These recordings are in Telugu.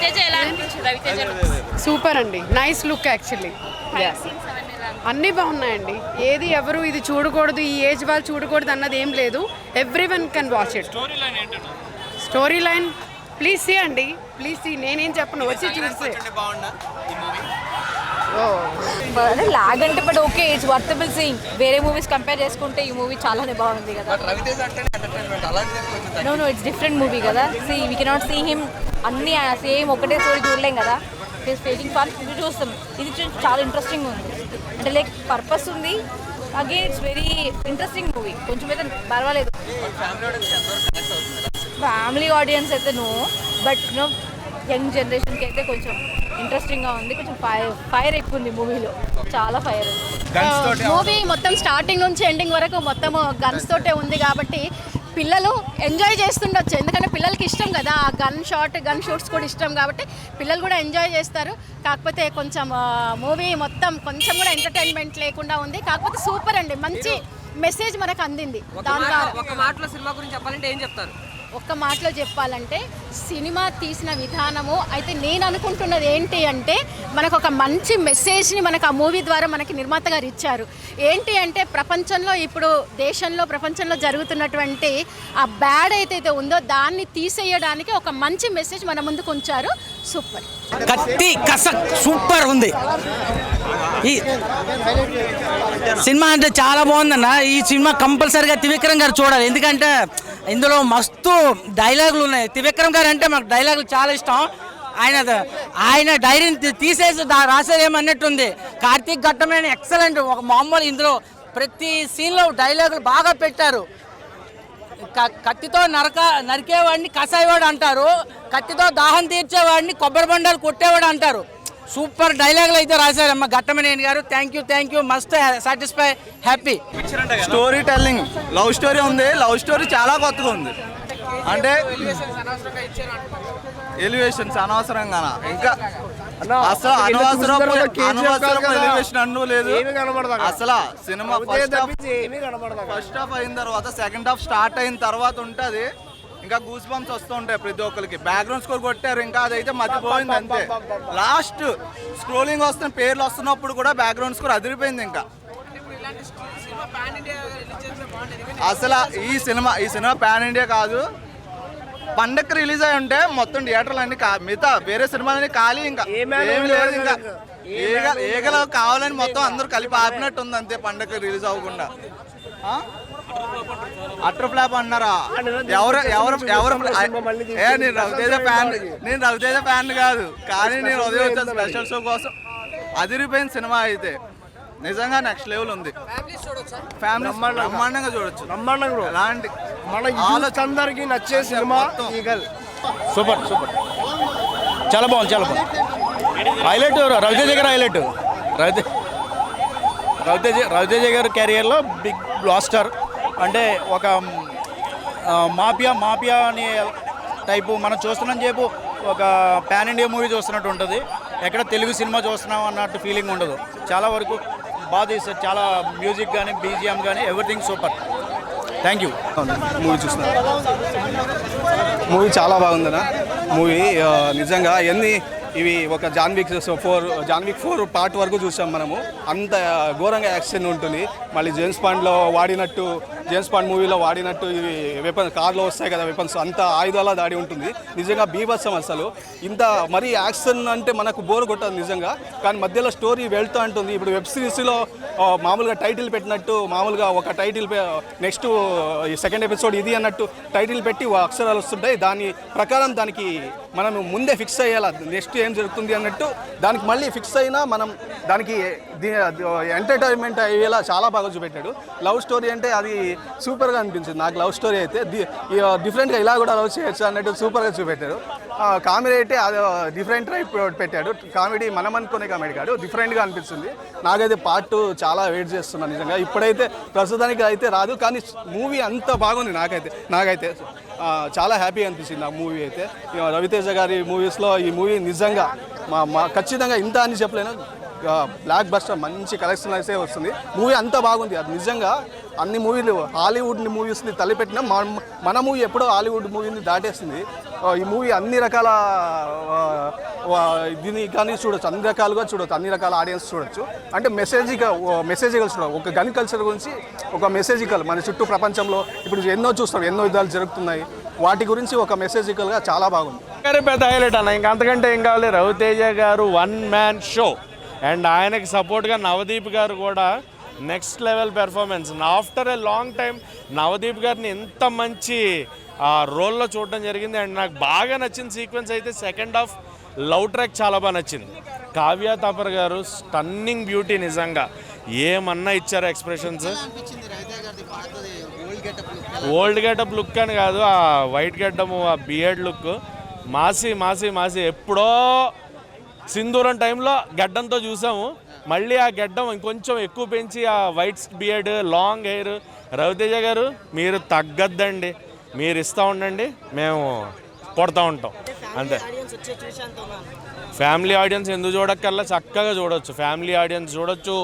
రవితేజ ఎలా అనిపించింది? రవితేజ సూపర్ అండి, నైస్ లుక్ యాక్చువల్లీ. అన్నీ బాగున్నాయండి. ఏది ఎవరు ఇది చూడకూడదు, ఈ ఏజ్ వాళ్ళు చూడకూడదు అన్నది ఏం లేదు. Everyone can watch it. Story line please see అండి, ప్లీజ్ సీ. నేనేం చెప్పను, వచ్చి చూస్తే. లాగ్ అంటే but okay, it's worthable seeing. వేరే మూవీస్ కంపేర్ చేసుకుంటే ఈ మూవీ చాలానే బాగుంది కదా. నో ఇట్స్ డిఫరెంట్ మూవీ కదా. See we cannot see him అన్ని సేమ్ ఒకటే స్టోరీ చూడలేం కదా. ఇట్స్ ఫేకింగ్ ఫన్ చూస్తాం. ఇది చాలా ఇంట్రెస్టింగ్ ఉంది, అంటే లైక్ పర్పస్ ఉంది. Again it's very interesting movie. కొంచెం అయితే పర్వాలేదు. ఫ్యామిలీ ఆడియన్స్ అయితే నో, బట్ నో యంగ్ జనరేషన్కి అయితే కొంచెం ఇంట్రెస్టింగ్గా ఉంది. కొంచెం ఫైర్ ఎక్కువ ఉంది మూవీలో, చాలా ఫైర్ ఉంది. మూవీ మొత్తం స్టార్టింగ్ నుంచి ఎండింగ్ వరకు మొత్తం గన్స్ తోటే ఉంది కాబట్టి పిల్లలు ఎంజాయ్ చేస్తుండొచ్చు. ఎందుకంటే పిల్లలకి ఇష్టం కదా, గన్ షూట్స్ కూడా ఇష్టం కాబట్టి పిల్లలు కూడా ఎంజాయ్ చేస్తారు. కాకపోతే కొంచెం మూవీ మొత్తం కొంచెం కూడా ఎంటర్టైన్మెంట్ లేకుండా ఉంది. కాకపోతే సూపర్ అండి, మంచి మెసేజ్ మనకు అందింది. దాని ద్వారా ఒక మాటలో సినిమా గురించి చెప్పాలంటే ఏం చెప్తారు? ఒక్క మాటలో చెప్పాలంటే సినిమా తీసిన విధానము అయితే నేను అనుకుంటున్నది ఏంటి అంటే మనకు ఒక మంచి మెసేజ్ని మనకు ఆ మూవీ ద్వారా మనకి నిర్మాత గారు ఇచ్చారు. ఏంటి అంటే ప్రపంచంలో ఇప్పుడు ప్రపంచంలో జరుగుతున్నటువంటి ఆ బ్యాడ్ ఏదైతే ఉందో దాన్ని తీసేయడానికి ఒక మంచి మెసేజ్ మన ముందుకు ఉంచారు. సూపర్, కత్తి కసక్ సూపర్ ఉంది. ఈ సినిమా అంటే చాలా బాగుందన్న. ఈ సినిమా కంపల్సరీగా త్రివిక్రమ్ గారు చూడాలి, ఎందుకంటే ఇందులో మస్తు డైలాగులు ఉన్నాయి. త్రివిక్రమ్ గారు అంటే మాకు డైలాగులు చాలా ఇష్టం. ఆయన డైరీని తీసేసి రాసేదేమన్నట్టుంది. కార్తీక్ ఘట్టమైన ఎక్సలెంట్. ఒక మామూలు ఇందులో ప్రతి సీన్లో డైలాగులు బాగా పెట్టారు. కత్తితో నరికేవాడిని కసాయివాడు అంటారు, కత్తితో దాహం తీర్చేవాడిని కొబ్బరి బండాలు కొట్టేవాడు అంటారు. సూపర్ డైలాగులు అయితే రాశారమ్మ ఘట్టమనేని గారు. Thank you must satisfy happy. Story telling, love story ఉంది. లవ్ స్టోరీ చాలా కొత్తగా ఉంది. అంటే ఎలివేషన్స్ అనవసరంగా ఇంకా అసలు అనవసరం ఎలివేషన్ అన్ను లేదు అసలు. సినిమా ఫస్ట్ హాఫ్ అయిన తర్వాత సెకండ్ హాఫ్ స్టార్ట్ అయిన తర్వాత ఉంటుంది ఇంకా గూస్ బంప్స్ వస్తూ ఉంటాయి ప్రతి ఒక్కరికి. బ్యాక్గ్రౌండ్ స్కోర్ కొట్టారు, ఇంకా అదైతే మర్చిపోయింది అంతే. లాస్ట్ స్క్రోలింగ్ వస్తున్న పేర్లు వస్తున్నప్పుడు కూడా బ్యాక్గ్రౌండ్ స్కోర్ అదిరిపోయింది. ఇంకా అసలు ఈ సినిమా పాన్ ఇండియా కాదు. పండగకి రిలీజ్ అయి ఉంటే మొత్తం థియేటర్లు అన్ని మిగతా వేరే సినిమాలన్నీ ఖాళీ, ఇంకా ఏమి లేదు. ఇంకా ఏగలో కావాలని మొత్తం అందరూ కలిపి ఆపినట్టు ఉంది అంతే. పండగకి రిలీజ్ అవ్వకుండా అటర్ ఫ్లాప్ అన్నారా? నేను రవితేజ ఫ్యాన్ కాదు, కానీ నేను ఉదయం వచ్చాను స్పెషల్ షో కోసం. అదిరిపోయిన సినిమా అయితే నిజంగా నెక్స్ట్ లెవెల్ ఉంది. ఫ్యామిలీ బ్రహ్మాండంగా చూడొచ్చు. అలాంటి మన అందరికి నచ్చే సినిమా. సూపర్ చాలా బాగుంది. హైలైట్ రవితేజ గారు హైలైట్. రవితేజ గారు కెరియర్లో బిగ్ బ్లాస్టర్. అంటే ఒక మాఫియా అనే టైపు మనం చూస్తున్నాం చెప్పు. ఒక పాన్ ఇండియా మూవీ చూస్తున్నట్టు ఉంటుంది, ఎక్కడ తెలుగు సినిమా చూస్తున్నాం అన్నట్టు ఫీలింగ్ ఉండదు. చాలా వరకు బాగా తీస్తారు. చాలా మ్యూజిక్ కానీ బీజిఎం కానీ everything super. Thank you. Movie చూస్తున్నా, మూవీ చాలా బాగుందన్న. మూవీ నిజంగా ఇవి ఒక జాన్విక్ 4 పార్ట్ వరకు చూసాం మనము. అంత ఘోరంగా యాక్షన్ ఉంటుంది. మళ్ళీ జేమ్స్ బాండ్ మూవీలో వాడినట్టు ఇవి వెపన్స్ కార్లో వస్తాయి కదా వెపన్స్, అంత ఆయుధాల దాడి ఉంటుంది. నిజంగా బీభత్సం. అసలు ఇంత మరీ యాక్షన్ అంటే మనకు బోర్ కొట్టదు నిజంగా, కానీ మధ్యలో స్టోరీ వెళ్తూ ఉంటుంది. ఇప్పుడు వెబ్ సిరీస్లో మామూలుగా టైటిల్ పెట్టినట్టు, మామూలుగా ఒక టైటిల్ నెక్స్ట్ సెకండ్ ఎపిసోడ్ ఇది అన్నట్టు టైటిల్ పెట్టి అక్షరాలు వస్తుంటాయి. దాని ప్రకారం దానికి మనం ముందే ఫిక్స్ అయ్యేలా నెక్స్ట్ ఏం జరుగుతుంది అన్నట్టు దానికి మళ్ళీ ఫిక్స్ అయినా మనం దానికి ఎంటర్టైన్మెంట్ అయ్యేలా చాలా బాగా చూపెట్టాడు. లవ్ స్టోరీ అంటే అది సూపర్గా అనిపించింది నాకు. లవ్ స్టోరీ అయితే డిఫరెంట్గా ఇలా కూడా లవ్ చేయొచ్చు అన్నట్టు సూపర్గా చూపెట్టారు. కామెడీ అయితే అది డిఫరెంట్ టైప్ పెట్టాడు. కామెడీ మనం అనుకునే కామెడీ కాదు, డిఫరెంట్గా అనిపిస్తుంది. నాకైతే పార్ట్ 2 చాలా వెయిట్ చేస్తున్నాను నిజంగా. ఇప్పుడైతే ప్రస్తుతానికి అయితే రాదు, కానీ మూవీ అంత బాగుంది. నాకైతే చాలా హ్యాపీ అనిపించింది ఆ మూవీ అయితే. రవితేజ గారి మూవీస్లో ఈ మూవీ నిజంగా ఖచ్చితంగా ఇంత అని చెప్పలేను, బ్లాక్ బస్టర్ మంచి కలెక్షన్ అయితే వస్తుంది. మూవీ అంత బాగుంది. అది నిజంగా అన్ని మూవీలు హాలీవుడ్ మూవీస్ని తలపెట్టినా మన మూవీ ఎప్పుడో హాలీవుడ్ మూవీని దాటేస్తుంది. ఈ మూవీ అన్ని రకాల దీన్ని కానీ చూడొచ్చు, అన్ని రకాలుగా చూడొచ్చు, అన్ని రకాల ఆడియన్స్ చూడొచ్చు. అంటే మెసేజికల్ చూడాలి. ఒక గన్ కల్చర్ గురించి ఒక మెసేజికల్, మన చుట్టూ ప్రపంచంలో ఇప్పుడు ఎన్నో చూస్తాం, ఎన్నో యుద్ధాలు జరుగుతున్నాయి, వాటి గురించి ఒక మెసేజికల్గా చాలా బాగుంది. పెద్ద హైలైట్ అన్న, ఇంకా అంతకంటే ఏం కావాలి. రవితేజ గారు 1 మ్యాన్ షో, అండ్ ఆయనకి సపోర్ట్గా నవదీప్ గారు కూడా next level performance. After a long time Navdeep గారిని ఎంత మంచి రోల్లో చూడడం జరిగింది. అండ్ నాకు బాగా నచ్చిన సీక్వెన్స్ అయితే సెకండ్ హాఫ్ లవ్ ట్రాక్ చాలా బాగా నచ్చింది. కావ్య తాపర్ గారు స్టన్నింగ్ బ్యూటీ, నిజంగా ఏమన్నా ఇచ్చారు ఎక్స్ప్రెషన్స్. ఓల్డ్ గెటప్ లుక్ అని కాదు, ఆ వైట్ గెడ్డము, ఆ బియర్డ్ లుక్ మాసి మాసి మాసి. ఎప్పుడో సింధూరం టైంలో గడ్డంతో చూసాము, మళ్ళీ ఆ గడ్డం ఇంకొంచెం ఎక్కువ పెంచి ఆ white beard, long hair. Ravi Teja garu మీరు తగ్గద్దండి, మీరు ఇస్తూ ఉండండి, మేము కొడతా ఉంటాం అంతే. ఫ్యామిలీ ఆడియన్స్ ఎందుకు చూడక్కర్లా, చక్కగా చూడొచ్చు. ఫ్యామిలీ ఆడియన్స్ చూడొచ్చు,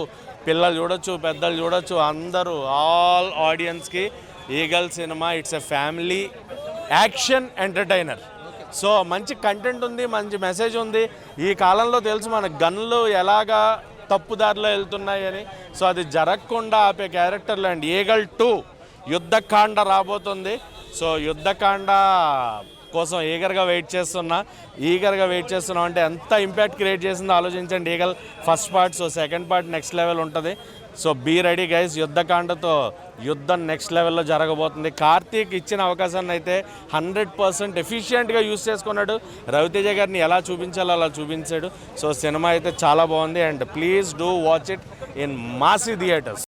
పిల్లలు చూడొచ్చు, పెద్దలు చూడొచ్చు, అందరూ ఆల్ ఆడియన్స్కి eagle cinema it's a family action entertainer. So మంచి కంటెంట్ ఉంది, మంచి మెసేజ్ ఉంది. ఈ కాలంలో తెలుసు మన గన్లు ఎలాగా తప్పుదారిలో వెళ్తున్నాయని. సో అది జరగకుండా ఆపే క్యారెక్టర్లు. అండ్ ఈగల్ 2 యుద్ధకాండ రాబోతుంది. సో యుద్ధకాండ కోసం ఈగర్గా వెయిట్ చేస్తున్నాం అంటే ఎంత ఇంపాక్ట్ క్రియేట్ చేసిందో ఆలోచించండి eagle first part. So second part next level ఉంటుంది. సో బీ రెడీ గైస్, యుద్ధకాండతో యుద్ధం నెక్స్ట్ లెవెల్లో జరగబోతుంది. కార్తీక్ ఇచ్చిన అవకాశాన్ని అయితే 100% ఎఫిషియెంట్గా యూస్ చేసుకున్నాడు. రవితేజ గారిని ఎలా చూపించాలో అలా చూపించాడు. సో సినిమా అయితే చాలా బాగుంది. And please do watch it in Masih theatres.